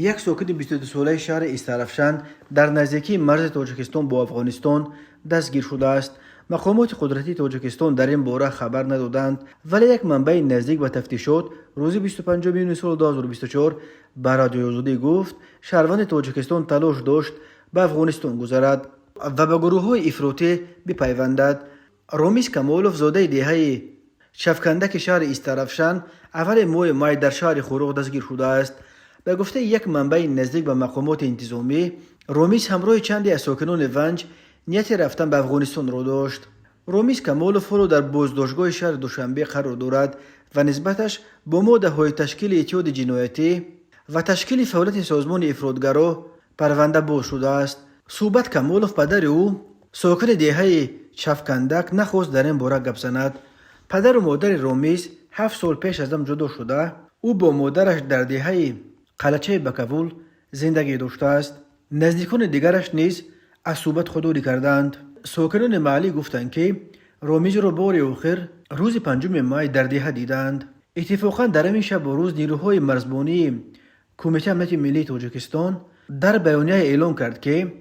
یک ساکن 22 ساله شهر استرافشان در نزدیکی مرز تاجیکستان با افغانستان دستگیر شده است. مقامات قدرتی تاجیکستان در این باره خبر ندادند، ولی یک منبع نزدیک به تفتیشات روز 25 میلیون سال 2024 به رادیو آزادی گفت شهروند تاجیکستان تلاش داشت به افغانستان گذرد و به گروه های افراطی بپیوندد. رامیز کمالوف زاده دهه شفکندک شهر استرافشان اول ماه مای در شهر خوروغ دستگیر شده است. به گفته یک منبع نزدیک به مقامات انتظامی، رامیز همراه چندی از ساکنان ونج نیت رفتن به افغانستان را داشت. رامیز کمالوف را در بازداشتگاه شهر دوشنبه قرار دارد و نسبتش با ماده های تشکیل اتحاد جنایتی و تشکیل فعالیت سازمان افراطگرا پرونده باز شده است. صوبت کمالوف پدر او ساکن دهه شفکندک نخواست در این باره گپ زند. پدر و مادر رامیز 7 سال پیش از هم جدا شده. او با مادرش در دهه قلچه بکوول زندگی داشته است. نزدیکان دیگرش نیز از صوبت خودداری کردند. ساکنان محلی گفتند که رامیز را بار آخر روز 5 مای در دهه دیدند. اتفاقا در همین شب و روز نیروهای مرزبانی کمیته امنیت ملی تاجیکستان در بیانیه اعلام کرد که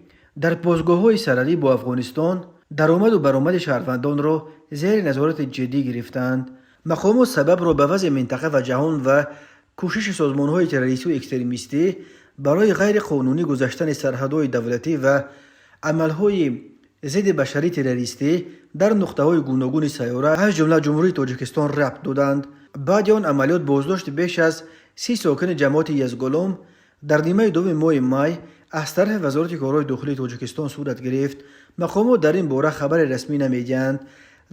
در پاسگاه‌های سرحدی با افغانستان درآمد و برآمد شهروندان را زیر نظارت جدی گرفتند. مقامات سبب را به وضع منطقه و جهان و کوشش سازمان‌های تروریستی و اکستریمیستی برای غیر قانونی گذشتن سرحدهای دولتی و عمل‌های ضد بشری تروریستی در نقطه‌های گوناگون سیاره از جمله جمهوری تاجیکستان ربط دادند. بعد آن عملیات بازداشت بیش از 30 ساکن جماعت یزگالام در نیمه دوم ماه مای از طرف وزارت کارهای داخلی تاجیکستان صورت گرفت. مقامات در این باره خبر رسمی نمی‌دهند،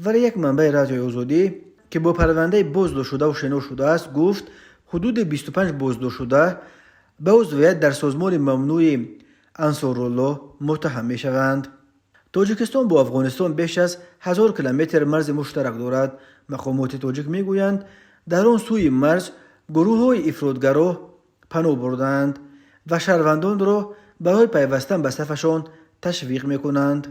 ولی یک منبع رادیو آزادی که با پرونده بازداشت شده و شناخته شده است گفت حدود 25 بازداشت شده به عضویت در سازمان ممنوع انصارالله متهم می‌شوند. تاجیکستان با افغانستان بیش از 1000 کیلومتر مرز مشترک دارد. مقامات تاجیک میگویند در آن سوی مرز گروه‌های افراطگرا پناه بردند و شهروندان را برای پیوستن به صفشان تشویق میکنند.